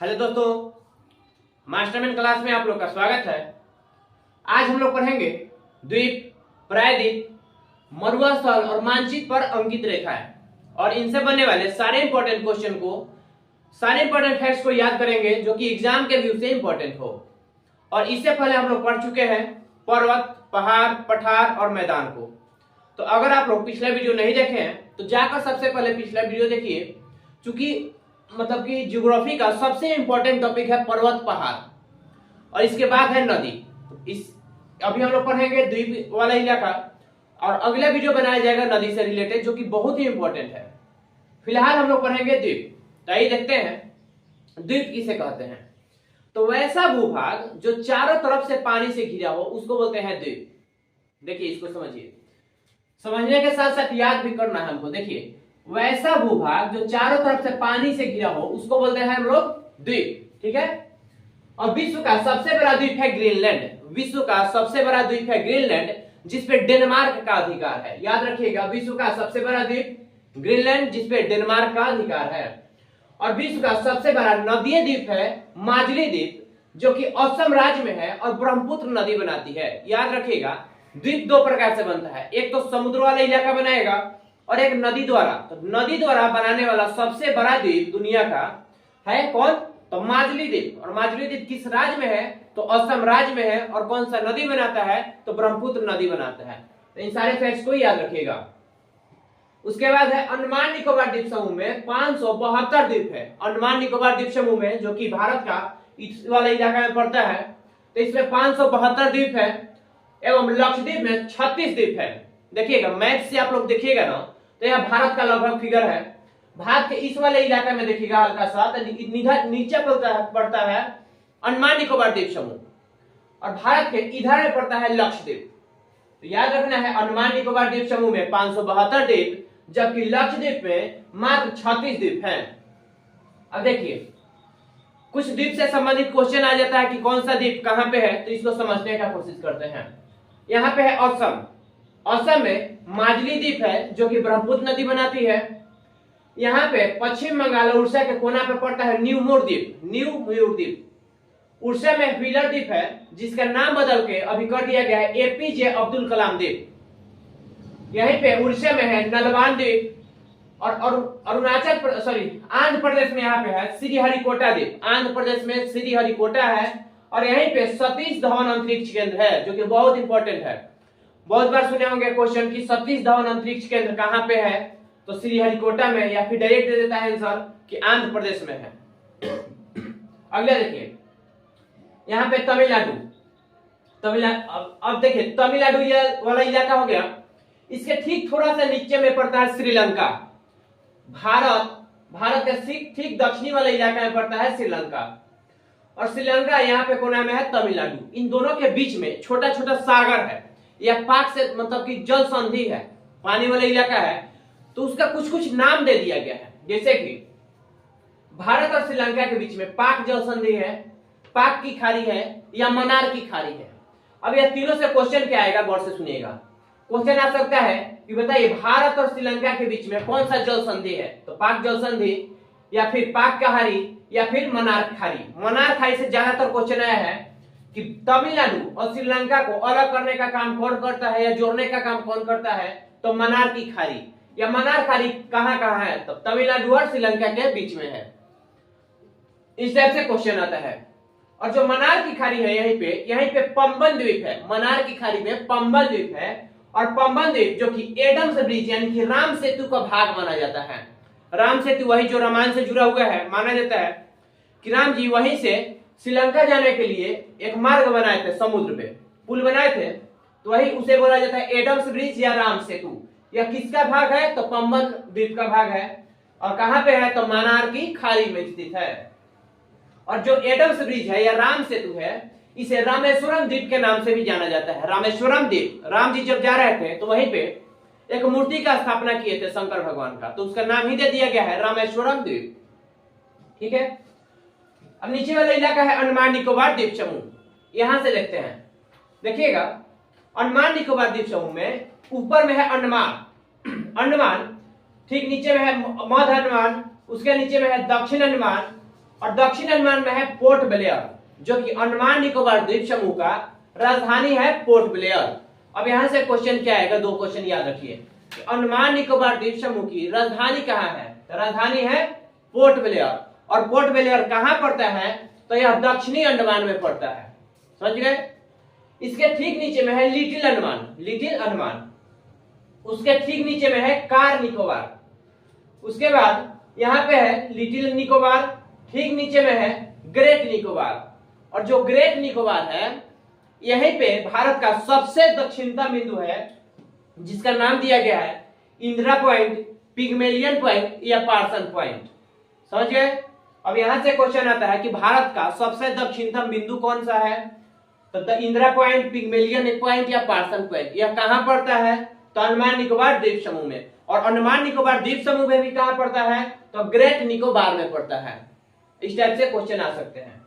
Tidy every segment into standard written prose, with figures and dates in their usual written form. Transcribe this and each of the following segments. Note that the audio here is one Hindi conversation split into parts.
हेलो दोस्तों, मास्टरमैन क्लास में आप लोग का स्वागत है। आज हम लोग पढ़ेंगे द्वीप, प्रायद्वीप, मरुस्थल और मानचित्र पर अंकित रेखाएं और इनसे बनने वाले सारे इंपॉर्टेंट क्वेश्चन को, सारे इंपॉर्टेंट फैक्ट्स को याद करेंगे जो कि एग्जाम के व्यू से इंपॉर्टेंट हो। और इससे पहले हम लोग पढ़ चुके हैं पर्वत, पहाड़, पठार और मैदान को। तो अगर आप लोग पिछला वीडियो नहीं देखे हैं तो जाकर सबसे पहले पिछला वीडियो देखिए, क्योंकि मतलब कि ज्योग्राफी का सबसे इंपॉर्टेंट टॉपिक है पर्वत, पहाड़ और इसके बाद है नदी। इस अभी हम लोग पढ़ेंगे द्वीप वाला इलाका और अगला वीडियो बनाया जाएगा नदी से रिलेटेड, जो कि बहुत ही इंपॉर्टेंट है। फिलहाल हम लोग पढ़ेंगे द्वीप। तो आइए देखते हैं द्वीप किसे कहते हैं। तो वैसा भूभाग जो चारों तरफ से पानी से घिरा हो उसको बोलते हैं द्वीप। देखिए, इसको समझिए, समझने के साथ साथ याद भी करना है हमको। देखिए, वैसा भूभाग जो चारों तरफ से पानी से घिरा हो उसको बोलते हैं हम लोग द्वीप। ठीक है। और विश्व का सबसे बड़ा द्वीप है ग्रीनलैंड। विश्व का सबसे बड़ा द्वीप है ग्रीनलैंड, जिसपे डेनमार्क का अधिकार है। याद रखिएगा, विश्व का सबसे बड़ा द्वीप ग्रीनलैंड, जिसपे डेनमार्क का अधिकार है। और विश्व का सबसे बड़ा नदीय द्वीप है माजुली द्वीप, जो कि असम राज्य में है और ब्रह्मपुत्र नदी बनाती है। याद रखिएगा, द्वीप दो प्रकार से बनता है, एक तो समुद्र वाला इलाका बनाएगा और एक नदी द्वारा। तो नदी द्वारा बनाने वाला सबसे बड़ा द्वीप दुनिया का है कौन? तो माजुली द्वीप। और माजुली द्वीप किस राज्य में है? तो असम राज्य में है। और कौन सा नदी बनाता है? तो ब्रह्मपुत्र नदी बनाता है। तो इन सारे फैक्ट्स को याद रखिएगा। उसके बाद है अंडमान निकोबार द्वीप समूह में 572 द्वीप है। अंडमान निकोबार द्वीप समूह में, जो कि भारत का इस वाले इलाका में पड़ता है, तो इसमें 572 द्वीप है। एवं लक्षद्वीप में 36 द्वीप है। देखिएगा, मैप से आप लोग देखिएगा ना, तो यह भारत का लगभग फिगर है। भारत के इस वाले इलाके में देखिएगा हल्का सा, तो नीचे पड़ता है अंडमान निकोबार द्वीप समूह और भारत के इधर में पड़ता है लक्षद्वीप। तो याद रखना है, अंडमान निकोबार द्वीप समूह में 572 द्वीप, जबकि लक्षद्वीप में मात्र 36 द्वीप हैं। अब देखिए, कुछ द्वीप से संबंधित क्वेश्चन आ जाता है कि कौन सा द्वीप कहां पे है, तो इसको समझने का कोशिश करते हैं। यहाँ पे है असम। असम में माजुली द्वीप है, जो कि ब्रह्मपुत्र नदी बनाती है। यहाँ पे पश्चिम बंगाल और उड़ीसा के कोना पे पड़ता है न्यू मोर द्वीप। न्यू मयूर द्वीप। उड़ीसा में व्हीलर द्वीप है, जिसका नाम बदल के अभी कर दिया गया है एपीजे अब्दुल कलाम द्वीप। यहीं पे उड़ीसा में है नलवान द्वीप। और आंध्र प्रदेश में यहाँ पे है श्रीहरिकोटा द्वीप। आंध्र प्रदेश में श्रीहरिकोटा है। और यहीं पे सतीश धवन अंतरिक्ष केंद्र है, जो कि बहुत इंपॉर्टेंट है। बहुत बार सुने होंगे क्वेश्चन कि सतीश धवन अंतरिक्ष केंद्र कहां पे है, तो श्रीहरिकोटा में, या फिर डायरेक्ट दे देता है आंसर कि आंध्र प्रदेश में है। अगला देखिए, यहाँ पे तमिलनाडु। अब देखिए, तमिलनाडु वाला इलाका हो गया। इसके ठीक थोड़ा सा नीचे में पड़ता है श्रीलंका। भारत के ठीक दक्षिणी वाले इलाका में पड़ता है श्रीलंका। और श्रीलंका यहाँ पे कोना में है तमिलनाडु। इन दोनों के बीच में छोटा छोटा सागर है, या पाक से मतलब कि जल संधि है, पानी वाला इलाका है। तो उसका कुछ कुछ नाम दे दिया गया है, जैसे कि भारत और श्रीलंका के बीच में पाक जल संधि है, पाक की खाड़ी है, या मनार की खाड़ी है। अब यह तीनों से क्वेश्चन क्या आएगा, गौर से सुनिएगा। क्वेश्चन आ सकता है कि बताइए भारत और श्रीलंका के बीच में कौन सा जल संधि है, तो पाक जल संधि, या फिर पाक खाड़ी, या फिर मनार खाड़ी। मनार खाड़ी से ज्यादातर क्वेश्चन आया है कि तमिलनाडु और श्रीलंका को अलग करने का काम कौन करता है, या जोड़ने का काम कौन करता है, तो मनार की खाड़ी। या मनार खाड़ी कहां कहां है, तो तमिलनाडु और श्रीलंका के बीच में है। इस टाइप से क्वेश्चन आता है। और जो मनार की खाड़ी है, यहीं पे पंबन द्वीप है। मनार की खाड़ी में पंबन द्वीप है। और पंबन द्वीप, जो कि एडम्स ब्रिज यानी कि राम सेतु का भाग माना जाता है। राम सेतु वही जो रामायण से जुड़ा हुआ है। माना जाता है कि राम जी वहीं से श्रीलंका जाने के लिए एक मार्ग बनाए थे, समुद्र पे पुल बनाए थे, तो वही उसे बोला जाता है एडम्स ब्रिज या राम सेतु। यह किसका भाग है, तो पंबन द्वीप का भाग है। और कहां पे है, तो मनार की खाड़ी में स्थित है। और जो एडम्स ब्रिज है या राम सेतु है, इसे रामेश्वरम द्वीप के नाम से भी जाना जाता है। रामेश्वरम द्वीप, राम जी जब जा रहे थे तो वहीं पे एक मूर्ति का स्थापना किए थे शंकर भगवान का, तो उसका नाम ही दे दिया गया है रामेश्वरम द्वीप। ठीक है। अब नीचे वाला इलाका है अंडमान निकोबार द्वीप समूह। यहां से देखते हैं, देखिएगा, अंडमान निकोबार द्वीप समूह में ऊपर में है अंडमान, ठीक नीचे में है मध्य अंडमान, उसके नीचे में है दक्षिण अंडमान, और दक्षिण अंडमान में है पोर्ट ब्लेयर, जो कि अंडमान निकोबार द्वीप समूह का राजधानी है पोर्ट ब्लेयर। अब यहां से क्वेश्चन क्या आएगा, दो क्वेश्चन याद रखिए कि अंडमान निकोबार द्वीप समूह की राजधानी कहां है, तो राजधानी है पोर्ट ब्लेयर। और पोर्ट ब्लेयर कहां पड़ता है, तो यह दक्षिणी अंडमान में पड़ता है, समझ गए। इसके ठीक नीचे में है लिटिल अंडमान, लिटिल अंडमान। उसके ठीक नीचे में है कार निकोबार, उसके बाद यहां पे है लिटिल निकोबार, ठीक नीचे में है ग्रेट निकोबार। और जो ग्रेट निकोबार है यहीं पे भारत का सबसे दक्षिणतम बिंदु है, जिसका नाम दिया गया है इंदिरा पॉइंट, पिग्मेलियन पॉइंट या पार्सन पॉइंट, समझ गए। अब यहां से क्वेश्चन आता है कि भारत का सबसे दक्षिणतम बिंदु कौन सा है, तो the Indira point, Pygmalion point या पार्सन पॉइंट, यह कहां पड़ता है, तो अंडमान निकोबार द्वीप समूह में। और अंडमान निकोबार द्वीप समूह में भी कहां पड़ता है, तो ग्रेट निकोबार में पड़ता है। इस टाइप से क्वेश्चन आ सकते हैं।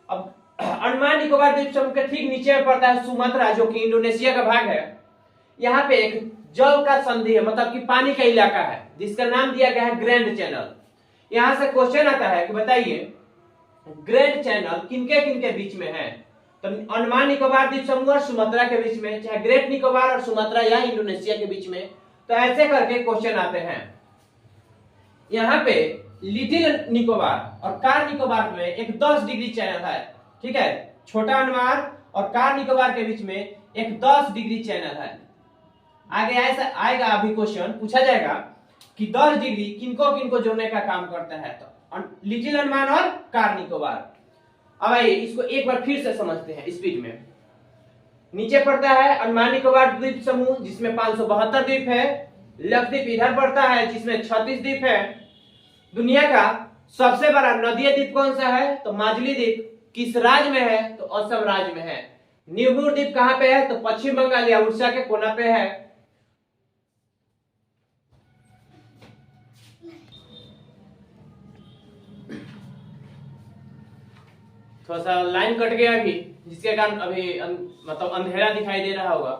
अब अंडमान निकोबार द्वीप समूह के ठीक नीचे में पड़ता है सुमात्रा, जो कि इंडोनेशिया का भाग है। यहाँ पे एक जल का संधि है, मतलब कि पानी का इलाका है, जिसका नाम दिया गया है ग्रैंड चैनल। यहां से क्वेश्चन आता है कि बताइए ग्रैंड चैनल किनके किनके बीच में है, तो अंडमान निकोबार द्वीप समूह और सुमात्रा के बीच में, चाहे ग्रेट निकोबार और सुमात्रा या इंडोनेशिया के बीच में। तो ऐसे करके क्वेश्चन आते हैं। यहाँ पे लिटिल निकोबार और कार निकोबार में एक 10 डिग्री चैनल है, ठीक है। छोटा अंडमान और कार निकोबार के बीच में एक 10 डिग्री चैनल है। आगे ऐसा आएगा, अभी क्वेश्चन पूछा जाएगा कि 10 डिग्री किनको किनको जोड़ने का काम करता है, तो लिटिल अंडमान और कार निकोबार। अब आइए इसको एक बार फिर से समझते हैं स्पीड में। नीचे पड़ता है अंडमान निकोबार द्वीप समूह, जिसमें 572 द्वीप है। लक्षद्वीप इधर पड़ता है, जिसमें 36 द्वीप है। दुनिया का सबसे बड़ा नदीय द्वीप कौन सा है, तो माजुली द्वीप किस राज्य में है, तो असम राज्य में है। न्यूमूर द्वीप कहां पे है, तो पश्चिम बंगाल या उड़ीसा के कोना पे है। थोड़ा सा लाइन कट गया अभी, जिसके कारण अभी मतलब अंधेरा दिखाई दे रहा होगा,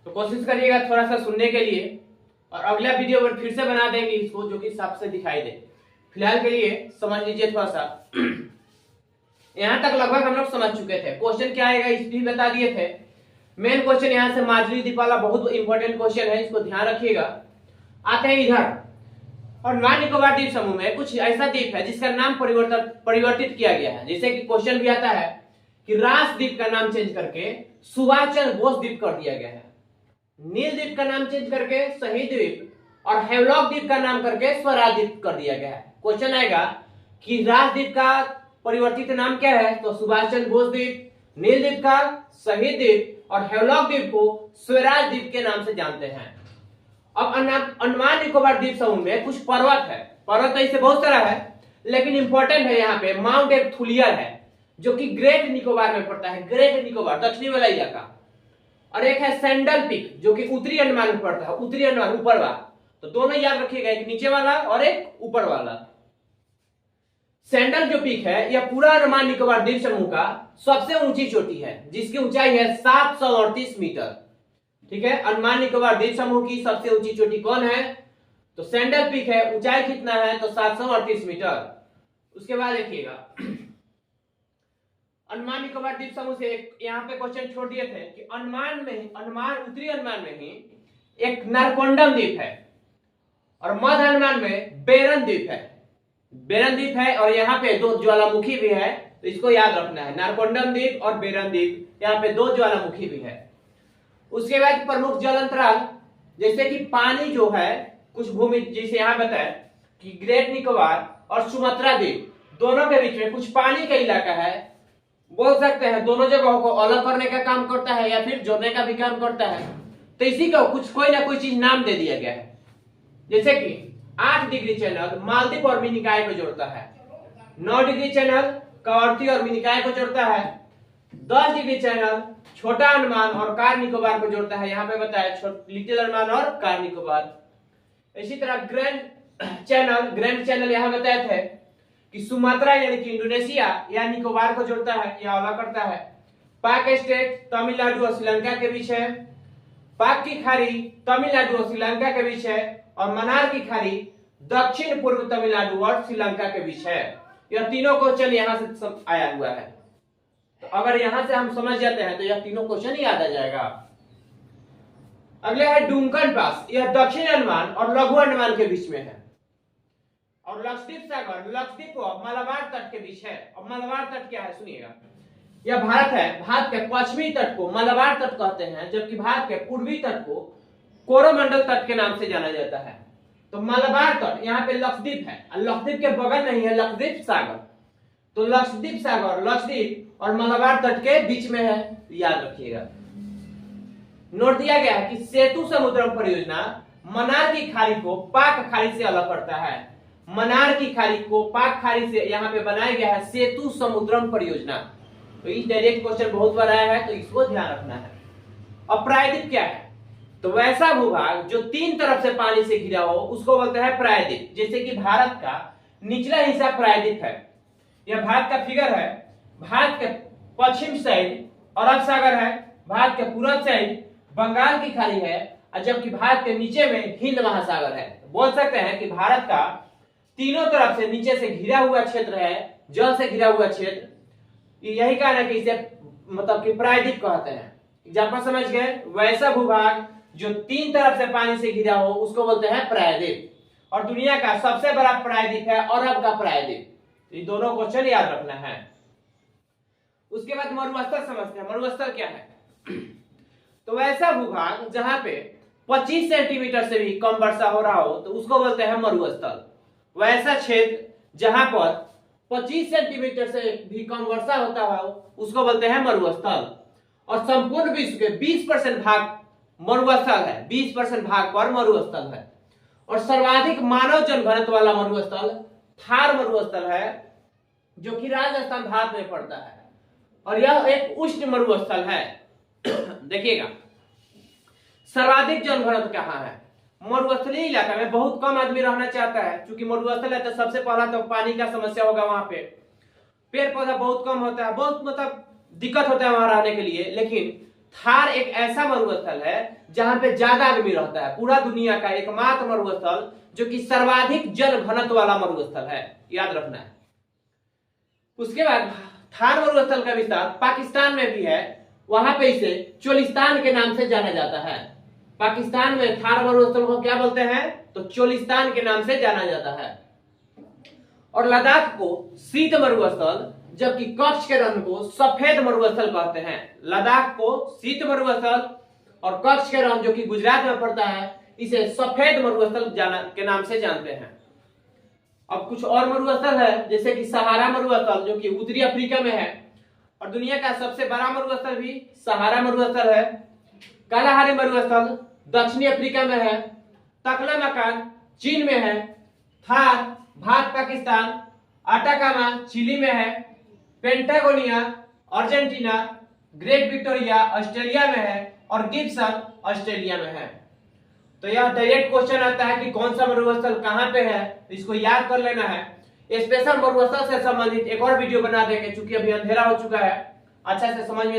तो कोशिश करिएगा थोड़ा सा सुनने के लिए, और अगला वीडियो फिर से बना देंगे इसको, जो कि साफ से दिखाई दे। फिलहाल के लिए समझ लीजिए थोड़ा सा। यहां तक लगभग हम लोग समझ चुके थे। क्वेश्चन क्या आएगा इस भी बता दिए थे। मेन क्वेश्चन यहां से माजुली द्वीप वाला बहुत इंपॉर्टेंट क्वेश्चन है, इसको ध्यान रखिएगा। आते हैं इधर, अंडमान निकोबार द्वीप समूह में कुछ ऐसा द्वीप है जिसका नाम परिवर्तित किया गया है। जैसे कि क्वेश्चन भी आता है कि रास द्वीप का नाम चेंज करके सुभाष चंद्र बोस द्वीप कर दिया गया है, नील द्वीप का नाम चेंज करके शहीद द्वीप, और हेवलॉक द्वीप का नाम करके स्वराज द्वीप कर दिया गया है। क्वेश्चन आएगा कि रास द्वीप का परिवर्तित नाम क्या है, तो सुभाष चंद्र बोस द्वीप, नील द्वीप का शहीद द्वीप और हेवलॉक द्वीप को स्वराज द्वीप के नाम से जानते हैं। अब अंडमान निकोबार द्वीप समूह में कुछ पर्वत है, पर्वत तो इससे बहुत सारा है, लेकिन इंपॉर्टेंट है यहाँ पे माउंट एक थुलियर है, जो कि ग्रेट निकोबार में पड़ता है, ग्रेट निकोबार दक्षिणी वाला इलाका। और एक है सैंडल पीक, जो कि उत्तरी अंडमान में पड़ता है, उत्तरी अंडमान ऊपर वाला। तो दोनों याद रखिएगा, एक नीचे वाला और एक ऊपर वाला। सैंडल जो पीक है यह पूरा अंडमान निकोबार द्वीप समूह का सबसे ऊंची चोटी है, जिसकी ऊंचाई है 738 मीटर, ठीक है। अंडमान निकोबार द्वीप समूह की सबसे ऊंची चोटी कौन है, तो सैंडल पीक है। ऊंचाई कितना है, तो 738 मीटर। उसके बाद देखिएगा अंडमान निकोबार द्वीप समूह से यहाँ पे क्वेश्चन छोड़ दिए थे कि उत्तरी अंडमान में ही एक नारकोंडम द्वीप है, और मध्य अंडमान में बेरन द्वीप है, बेरन द्वीप है। और यहाँ पे दो ज्वालामुखी भी है, तो इसको याद रखना है, नारकोंडम द्वीप और बेरन द्वीप, यहाँ पे दो ज्वालामुखी भी है। उसके बाद प्रमुख जल अंतराल, जैसे कि पानी जो है कुछ भूमि, जैसे यहाँ बताया कि ग्रेट निकोबार और सुमात्रा द्वीप दोनों के बीच में कुछ पानी का इलाका है, बोल सकते हैं दोनों जगहों को अलग करने का काम करता है या फिर जोड़ने का भी काम करता है। तो इसी को कुछ कोई ना कोई चीज नाम दे दिया गया है। जैसे कि 8 डिग्री चैनल मालदीव और मिनिकॉय को जोड़ता है, 9 डिग्री चैनल कवरती और मिनिकॉय को जोड़ता है, 10 डिग्री चैनल छोटा अंडमान और कार निकोबार को जोड़ता है। यहाँ पे बताया लिटिल अंडमान और कार निकोबार। इसी तरह ग्रैंड चैनल यहाँ बताए थे कि सुमात्रा यानी कि इंडोनेशिया या निकोबार को जोड़ता है या अलग करता है। पाक स्टेट तमिलनाडु और श्रीलंका के बीच है, पाक की खाड़ी तमिलनाडु और श्रीलंका के बीच है, और मन्नार की खाड़ी दक्षिण पूर्व तमिलनाडु और श्रीलंका के बीच है। यह तीनों क्वेश्चन यहाँ से आया हुआ है। तो अगर यहां से हम समझ जाते हैं तो यह तीनों क्वेश्चन ही याद आ जाएगा। अगले है डुंकन पास, यह दक्षिण अंडमान और लघु अंडमान के बीच में है। और लक्षद्वीप सागर लक्षद्वीप और मलाबार तट के बीच है। और मलाबार तट क्या है सुनिएगा, यह भारत है। भारत के पश्चिमी तट को मलाबार तट कहते हैं, जबकि भारत के पूर्वी तट को कोरोमंडल तट के नाम से जाना जाता है। तो मलाबार तट यहाँ पे लक्षद्वीप है, और लक्षद्वीप के बगल में ही है लक्षद्वीप सागर। तो लक्षद्वीप सागर लक्षद्वीप और मलाबार तट के बीच में है, याद रखिएगा। नोट दिया गया है कि सेतु समुद्रम परियोजना मन्नार की खाड़ी को पाक खाड़ी से अलग करता है। मन्नार की खाड़ी को पाक खाड़ी से यहाँ पे बनाया गया है सेतु समुद्रम परियोजना। तो ये डायरेक्ट क्वेश्चन बहुत बार आया है, तो इसको ध्यान रखना है। अब प्रायद्वीप क्या है, तो वैसा भूभाग जो तीन तरफ से पानी से घिरा हो उसको बोलते हैं प्रायद्वीप। जैसे कि भारत का निचला हिस्सा प्रायद्वीप है, यह भारत का फिगर है। भारत के पश्चिम साइड अरब सागर है, भारत के पूर्व साइड बंगाल की खाड़ी है, और जबकि भारत के नीचे में हिंद महासागर है। बोल सकते हैं कि भारत का तीनों तरफ से नीचे से घिरा हुआ क्षेत्र है, जल से घिरा हुआ क्षेत्र। यही कारण है कि इसे मतलब कि प्रायद्वीप कहते हैं। एग्जाम्पल समझ गए, वैसा भूभाग जो तीन तरफ से पानी से घिरा हो उसको बोलते हैं प्रायद्वीप। और दुनिया का सबसे बड़ा प्रायद्वीप है अरब का प्रायद्वीप। ये दोनों क्वेश्चन याद रखना है। उसके बाद मरुस्थल समझते हैं। मरुस्थल क्या है, तो वैसा भूभाग जहां पे 25 सेंटीमीटर से भी कम वर्षा हो रहा हो तो उसको बोलते हैं मरुस्थल। वैसा क्षेत्र जहां पर 25 सेंटीमीटर से भी कम वर्षा होता हो उसको बोलते हैं मरुस्थल। और संपूर्ण विश्व के 20% भाग मरुस्थल है, 20% भाग पर मरुस्थल है। और सर्वाधिक मानव जनघनत्व वाला मरुस्थल थार मरुस्थल है, जो कि राजस्थान भारत में पड़ता है। और यह एक उष्ण मरुस्थल है। देखिएगा सर्वाधिक जनघनत्व कहाँ है, मरुस्थलीय इलाका में बहुत कम आदमी रहना चाहता है। क्योंकि मरुस्थल है तो सबसे पहला तो पानी का समस्या होगा, वहां पे पेड़ पौधा बहुत कम होता है, बहुत मतलब दिक्कत होता है वहां रहने के लिए। लेकिन थार एक ऐसा मरुस्थल है जहां पे ज्यादा आदमी रहता है, पूरा दुनिया का एकमात्र मरुस्थल जो कि सर्वाधिक जल घनत्व वाला मरुस्थल है, याद रखना है। उसके बाद थार मरुस्थल का विस्तार पाकिस्तान में भी है, वहां पे इसे चोलिस्तान के नाम से जाना जाता है। पाकिस्तान में थार मरुस्थल को क्या बोलते हैं, तो चोलिस्तान के नाम से जाना जाता है। और लद्दाख को शीत मरुस्थल, जबकि कच्छ के रण को सफेद मरुस्थल कहते हैं। लद्दाख को शीत मरुस्थल और कच्छ के रण जो कि गुजरात में पड़ता है इसे सफेद मरुस्थल के नाम से जानते हैं। अब कुछ और मरुस्थल है, जैसे कि सहारा मरुस्थल जो कि उत्तरी अफ्रीका में है। और दुनिया का सबसे बड़ा मरुस्थल भी सहारा मरुस्थल है। कालाहारी मरुस्थल दक्षिणी अफ्रीका में है। तकलामकान चीन में है। थार भारत पाकिस्तान अटाकामा चिली में है। पेंटागोनिया अर्जेंटीना, ग्रेट विक्टोरिया ऑस्ट्रेलिया में है। और गिब्सन ऑस्ट्रेलिया में है। तो यह डायरेक्ट क्वेश्चन आता है कि कौन सा मरुस्थल कहां पे है, इसको याद कर लेना है। स्पेशल मरुस्थल से संबंधित एक और वीडियो बना देंगे, क्योंकि अभी अंधेरा हो चुका है, अच्छा से समझ में